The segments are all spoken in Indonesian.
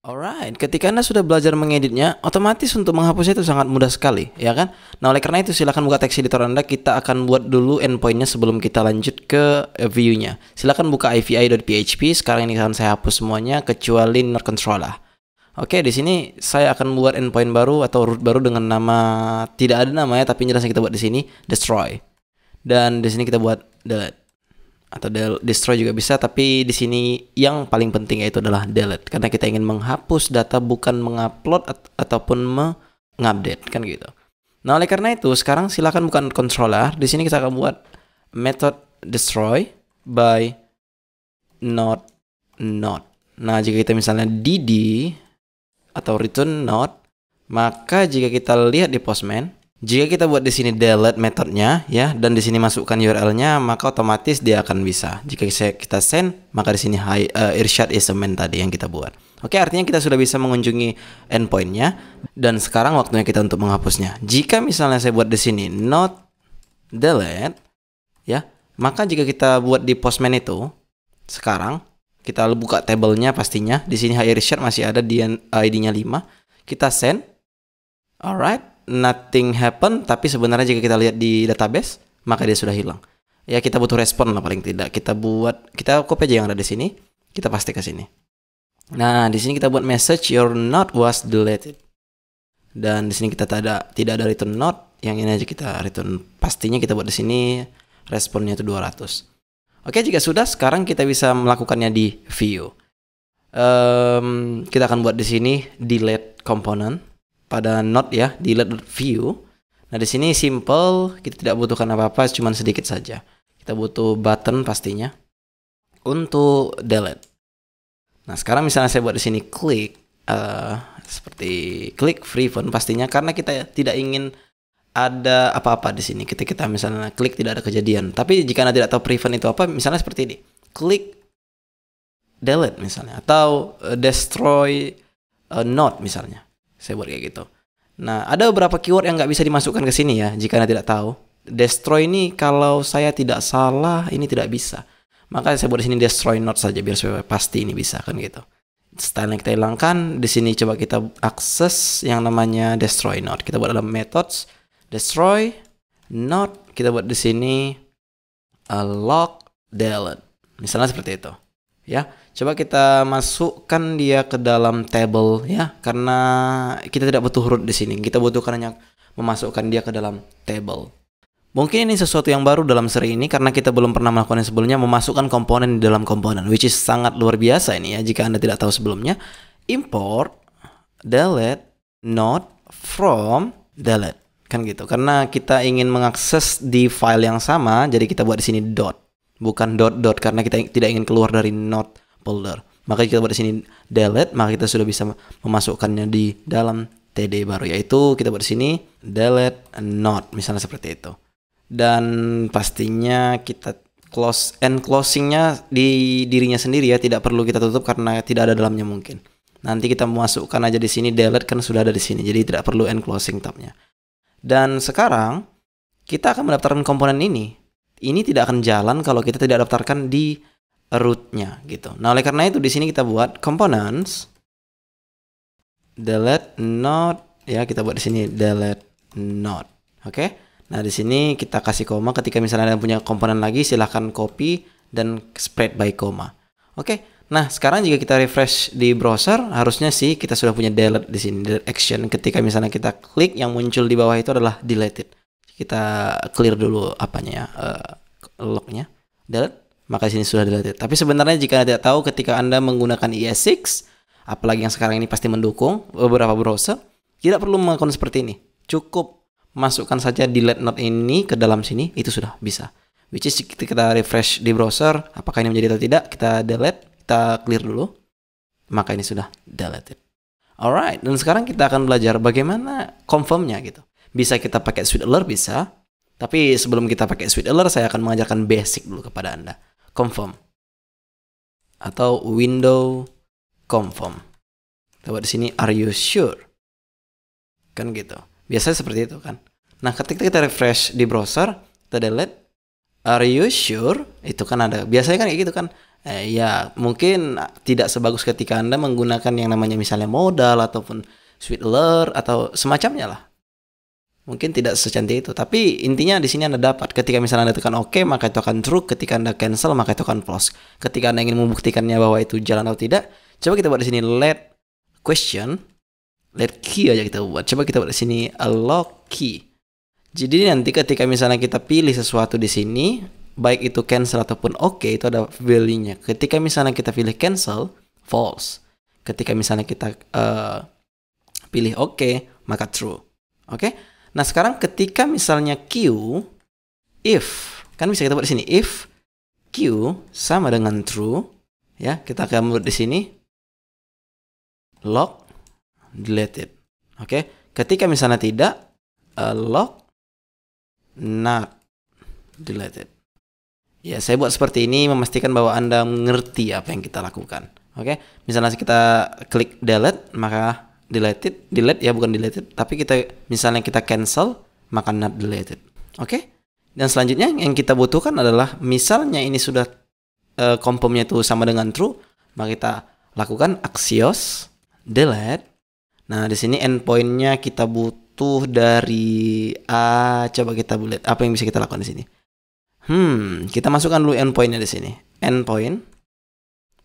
Alright, ketika Anda sudah belajar mengeditnya, otomatis untuk menghapusnya itu sangat mudah sekali, ya kan? Nah, oleh karena itu silakan buka text editor Anda. Kita akan buat dulu endpointnya sebelum kita lanjut ke view-nya. Silakan buka ivi.php. Sekarang ini akan saya hapus semuanya kecuali not controller. Oke, di sini saya akan buat endpoint baru atau root baru dengan nama tidak ada namanya, tapi jelasnya kita buat di sini destroy. Dan di sini kita buat delete. Atau destroy juga bisa, tapi di sini yang paling penting yaitu adalah delete karena kita ingin menghapus data, bukan mengupload ataupun mengupdate, kan gitu. Nah, oleh karena itu sekarang silakan buka controller. Di sini kita akan buat method destroy by not. Nah, jika kita misalnya dd atau return not, maka jika kita lihat di Postman, jika kita buat di sini delete metodenya ya, dan di sini masukkan URL-nya, maka otomatis dia akan bisa. Jika kita send, maka di sini Irsyad is a man tadi yang kita buat. Oke, artinya kita sudah bisa mengunjungi endpoint-nya, dan sekarang waktunya kita untuk menghapusnya. Jika misalnya saya buat di sini not delete ya, maka jika kita buat di Postman itu, sekarang kita buka tabelnya pastinya. Di sini Irsyad masih ada di ID-nya 5. Kita send. Alright. Nothing happen, tapi sebenarnya jika kita lihat di database, maka dia sudah hilang. Ya, kita butuh respon lah paling tidak. Kita copy aja yang ada di sini, kita paste ke sini. Nah, di sini kita buat message your note was deleted. Dan di sini kita tidak ada return note, yang ini aja kita return. Pastinya kita buat di sini responnya itu 200. Oke, jika sudah, sekarang kita bisa melakukannya di view. Kita akan buat di sini delete component pada node ya, delete view. Nah, di sini simple, kita tidak butuhkan apa-apa, cuma sedikit saja. Kita butuh button pastinya untuk delete. Nah, sekarang misalnya saya buat di sini klik seperti klik free phone pastinya, karena kita tidak ingin ada apa-apa di sini. Ketika kita misalnya klik tidak ada kejadian. Tapi jika Anda tidak tahu prevent itu apa, misalnya seperti ini. Klik delete misalnya, atau destroy node misalnya. Saya buat kayak gitu. Nah, ada beberapa keyword yang nggak bisa dimasukkan ke sini ya, jika Anda tidak tahu. Destroy ini kalau saya tidak salah ini tidak bisa. Maka saya buat di sini destroy not saja biar supaya pasti ini bisa, kan gitu. Style yang kita hilangkan, di sini coba kita akses yang namanya destroy not. Kita buat dalam methods destroy not, kita buat di sini log delete. Misalnya seperti itu. Ya, coba kita masukkan dia ke dalam table ya, karena kita tidak butuh root di sini. Kita butuhkan hanya memasukkan dia ke dalam table. Mungkin ini sesuatu yang baru dalam seri ini karena kita belum pernah melakukannya sebelumnya, memasukkan komponen di dalam komponen, which is sangat luar biasa ini ya jika Anda tidak tahu sebelumnya. Import delete not from delete, kan gitu. Karena kita ingin mengakses di file yang sama, jadi kita buat di sini dot. Bukan dot karena kita tidak ingin keluar dari not folder. Maka kita buat di sini delete, maka kita sudah bisa memasukkannya di dalam TD baru, yaitu kita buat di sini delete not misalnya seperti itu. Dan pastinya kita closingnya di dirinya sendiri ya, tidak perlu kita tutup karena tidak ada dalamnya mungkin. Nanti kita masukkan aja di sini delete kan sudah ada di sini, jadi tidak perlu end closing tabnya. Dan sekarang kita akan mendaftarkan komponen ini. Ini tidak akan jalan kalau kita tidak daftarkan di rootnya gitu. Nah, oleh karena itu di sini kita buat components delete not ya, kita buat di sini delete not. Oke. Nah, di sini kita kasih koma. Ketika misalnya Anda punya komponen lagi, silahkan copy dan spread by koma. Oke. Nah, sekarang jika kita refresh di browser, harusnya sih kita sudah punya delete di sini, delete action. Ketika misalnya kita klik, yang muncul di bawah itu adalah deleted. Kita clear dulu apanya ya, lognya delete, maka di sini sudah deleted. Tapi sebenarnya jika Anda tidak tahu, ketika Anda menggunakan ES6, apalagi yang sekarang ini pasti mendukung beberapa browser, tidak perlu melakukan seperti ini. Cukup masukkan saja delete not ini ke dalam sini, itu sudah bisa. Which is kita refresh di browser, apakah ini menjadi atau tidak, kita delete, kita clear dulu, maka ini sudah deleted. Alright, dan sekarang kita akan belajar bagaimana confirmnya gitu. Bisa kita pakai Swift Alert, bisa. Tapi sebelum kita pakai Swift Alert, saya akan mengajarkan basic dulu kepada Anda. Confirm. Atau window confirm. Kita buat di sini, are you sure? Kan gitu. Biasanya seperti itu kan. Nah, ketika kita refresh di browser, kita delete, are you sure? Itu kan ada. Biasanya kan kayak gitu kan. Ya, mungkin tidak sebagus ketika Anda menggunakan yang namanya misalnya modal ataupun sweet alert atau semacamnya lah. Mungkin tidak secantik itu, tapi intinya di sini Anda dapat ketika misalnya Anda tekan OK, maka itu akan true, ketika Anda cancel maka itu akan false. Ketika Anda ingin membuktikannya bahwa itu jalan atau tidak, coba kita buat di sini let question, let key aja kita buat. Coba kita buat di sini alloc key. Jadi nanti ketika misalnya kita pilih sesuatu di sini, baik itu cancel ataupun OK, itu ada value-nya. Ketika misalnya kita pilih cancel, false. Ketika misalnya kita pilih OK, maka true. Oke? Nah, sekarang ketika misalnya Q, if, kan bisa kita buat di sini, if Q sama dengan true, ya, kita akan buat di sini lock deleted. Oke? Ketika misalnya tidak, lock not deleted. Ya, saya buat seperti ini memastikan bahwa Anda mengerti apa yang kita lakukan. Oke, misalnya kita klik delete, maka delete ya, bukan deleted, tapi misalnya kita cancel, maka not deleted. Oke, dan selanjutnya yang kita butuhkan adalah misalnya ini sudah kompomnya itu sama dengan true, maka kita lakukan axios delete. Nah, di sini endpointnya kita butuh dari A. Coba kita buat apa yang bisa kita lakukan di sini. Kita masukkan dulu endpointnya di sini. Endpoint.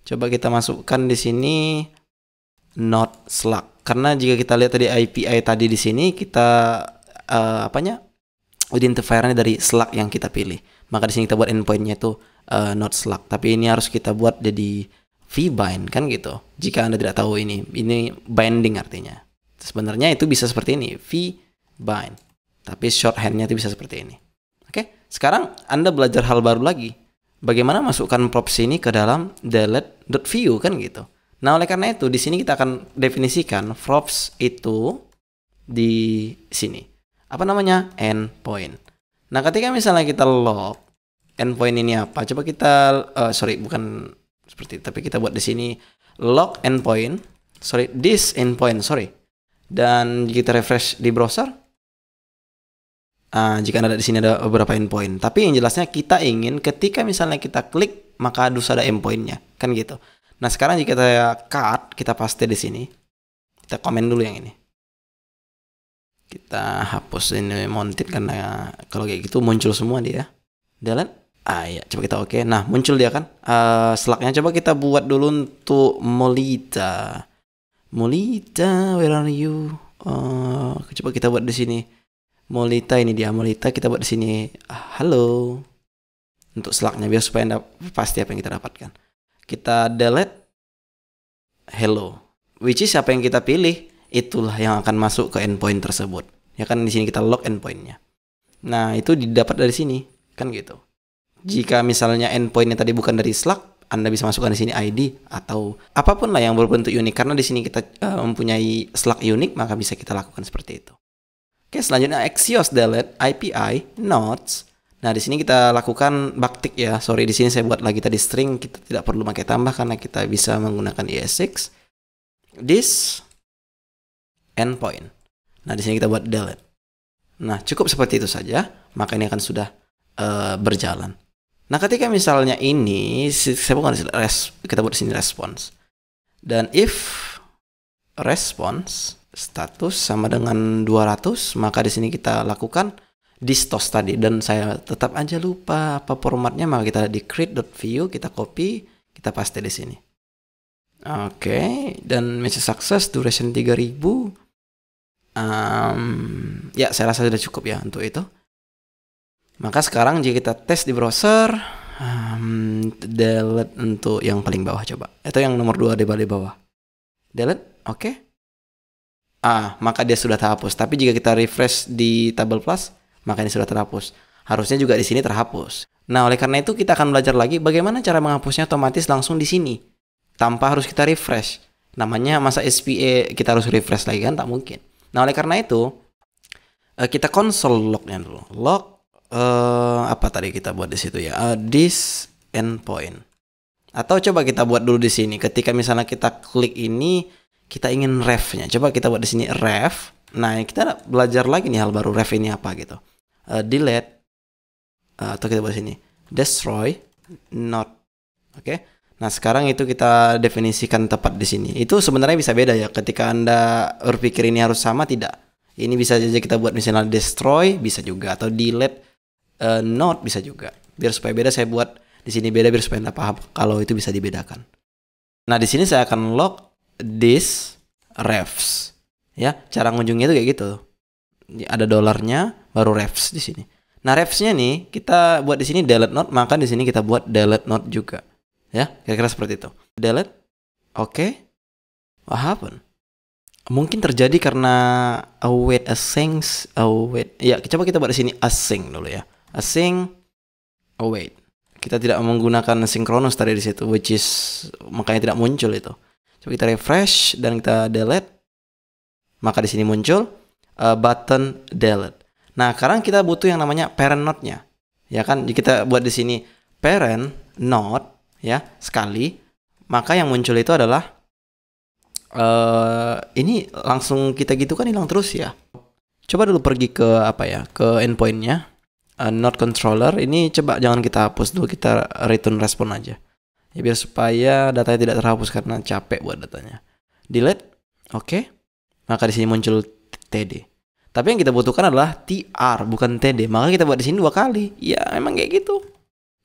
Coba kita masukkan di sini not Slack. Karena jika kita lihat tadi API tadi di sini, kita identifiernya dari Slack yang kita pilih. Maka di sini kita buat endpointnya itu not Slack. Tapi ini harus kita buat jadi vbind kan gitu. Jika Anda tidak tahu ini binding artinya. Sebenarnya itu bisa seperti ini, vbind. Tapi shorthandnya itu bisa seperti ini. Oke, sekarang Anda belajar hal baru lagi. Bagaimana masukkan props ini ke dalam delete.view kan gitu. Nah, oleh karena itu di sini kita akan definisikan props itu di sini. Apa namanya? Endpoint. Nah, ketika misalnya kita log endpoint ini apa? Coba kita bukan seperti itu, tapi kita buat di sini log endpoint. This endpoint. Dan kita refresh di browser. Jika ada di sini ada beberapa endpoint, tapi yang jelasnya kita ingin ketika misalnya kita klik maka harus ada endpointnya, kan gitu. Nah, sekarang jika kita cut, kita paste di sini, kita komen dulu yang ini, kita hapus ini mounted karena kalau kayak gitu muncul semua dia. Delete. Ya, coba kita oke. Nah, muncul dia kan. Slacknya coba kita buat dulu untuk Molita, where are you? Coba kita buat di sini. Molita, ini dia Molita, kita buat di sini halo untuk Slacknya biar supaya Anda pasti apa yang kita dapatkan. Kita delete hello, which is apa yang kita pilih itulah yang akan masuk ke endpoint tersebut. Ya kan di sini kita log endpointnya. Nah, itu didapat dari sini kan gitu. Jika misalnya endpointnya tadi bukan dari Slack, Anda bisa masukkan di sini ID atau apapun lah yang berbentuk unik. Karena di sini kita mempunyai Slack unik, maka bisa kita lakukan seperti itu. Oke, selanjutnya axios delete API nodes. Nah, di sini kita lakukan backtick ya. Sorry, di sini saya buat lagi tadi string, kita tidak perlu pakai tambah karena kita bisa menggunakan ES6. This endpoint. Nah, di sini kita buat delete. Nah, cukup seperti itu saja, maka ini akan sudah berjalan. Nah, ketika misalnya ini saya bukan kita buat di sini response. Dan if response status sama dengan 200, maka di sini kita lakukan distos tadi, dan saya tetap aja lupa apa formatnya, maka kita di create.view, kita copy, kita paste di sini. Oke, dan message success duration 3000. Ya, saya rasa sudah cukup ya untuk itu. Maka sekarang jika kita tes di browser, delete untuk yang paling bawah coba, atau yang nomor 2 di bawah. Delete, oke. Maka dia sudah terhapus. Tapi jika kita refresh di tabel plus, maka ini sudah terhapus. Harusnya juga di sini terhapus. Nah, oleh karena itu kita akan belajar lagi bagaimana cara menghapusnya otomatis langsung di sini, tanpa harus kita refresh. Namanya masa SPA kita harus refresh lagi kan? Tak mungkin. Nah, oleh karena itu kita console lognya dulu. Log apa tadi kita buat di situ ya? This endpoint. Atau coba kita buat dulu di sini. Ketika misalnya kita klik ini, kita ingin refnya. Coba kita buat di sini ref. Nah, kita belajar lagi nih hal baru, ref ini apa gitu. Delete atau kita buat sini destroy not. Oke. Nah, sekarang itu kita definisikan tepat di sini. Itu sebenarnya bisa beda ya. Ketika Anda berpikir ini harus sama, tidak. Ini bisa saja kita buat misalnya destroy, bisa juga, atau delete node bisa juga. Biar supaya beda, saya buat di sini beda biar supaya Anda paham kalau itu bisa dibedakan. Nah, di sini saya akan log this refs. Ya, cara ngunjungnya itu kayak gitu. Ada dolarnya, baru refs di sini. Nah, refsnya nih kita buat di sini delete node, maka di sini kita buat delete node juga. Ya, kira-kira seperti itu. Delete. Oke. What happened? Mungkin terjadi karena await async, await. Ya, coba kita buat di sini async dulu ya. Async await. Kita tidak menggunakan synchronous tadi di situ, which is makanya tidak muncul itu. Coba kita refresh dan kita delete. Maka di sini muncul button delete. Nah, sekarang kita butuh yang namanya parent node-nya. Ya kan? Kita buat di sini parent node ya sekali, maka yang muncul itu adalah ini langsung kita gitu kan hilang terus ya. Coba dulu pergi ke apa ya, ke endpointnya node controller. Ini coba jangan kita hapus dulu, kita return respon aja ya, biar supaya datanya tidak terhapus karena capek buat datanya. Delete. Oke. Maka di sini muncul td. Tapi yang kita butuhkan adalah tr bukan td, maka kita buat di sini 2 kali. Ya emang kayak gitu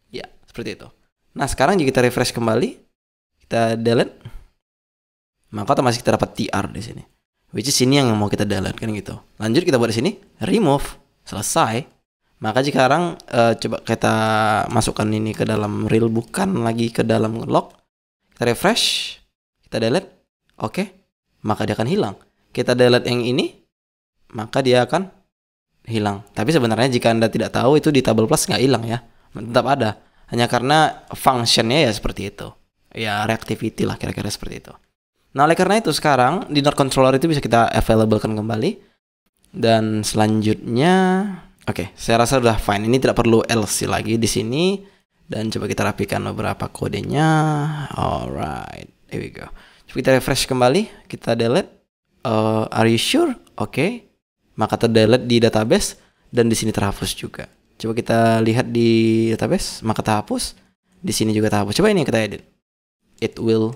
ya, seperti itu. Nah, sekarang jika kita refresh kembali, kita delete, maka otomatis kita dapat tr di sini. Which is ini yang mau kita delete kan gitu. Lanjut kita buat di sini remove, selesai. Maka sekarang coba kita masukkan ini ke dalam real, bukan lagi ke dalam log. Kita refresh, kita delete, oke. Maka dia akan hilang. Kita delete yang ini, maka dia akan hilang. Tapi sebenarnya jika Anda tidak tahu, itu di tabel plus nggak hilang ya, tetap ada. Hanya karena functionnya ya seperti itu. Ya reactivity lah kira-kira seperti itu. Nah, oleh karena itu sekarang di node controller itu bisa kita available-kan kembali. Dan selanjutnya, oke, saya rasa udah fine. Ini tidak perlu else lagi di sini. Dan coba kita rapikan beberapa kodenya. Alright, here we go. Coba kita refresh kembali, kita delete. Are you sure? Oke. Maka terdelete di database dan di sini terhapus juga. Coba kita lihat di database, maka terhapus. Di sini juga terhapus. Coba ini kita edit. It will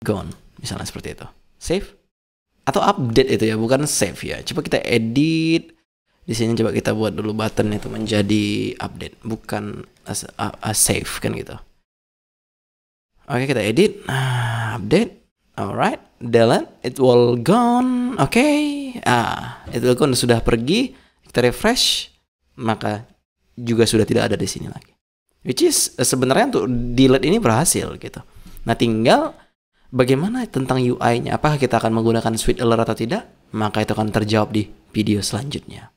gone. Misalnya seperti itu. Save. Atau update itu ya, bukan save ya. Coba kita edit. Di sini coba kita buat dulu button itu menjadi update, bukan save kan gitu. Oke, kita edit. Update. Alright. Delete. It will gone. Oke. It will gone. Sudah pergi. Kita refresh. Maka juga sudah tidak ada di sini lagi. Which is sebenarnya untuk delete ini berhasil gitu. Nah, tinggal bagaimana tentang UI-nya. Apakah kita akan menggunakan Sweet Alert atau tidak? Maka itu akan terjawab di video selanjutnya.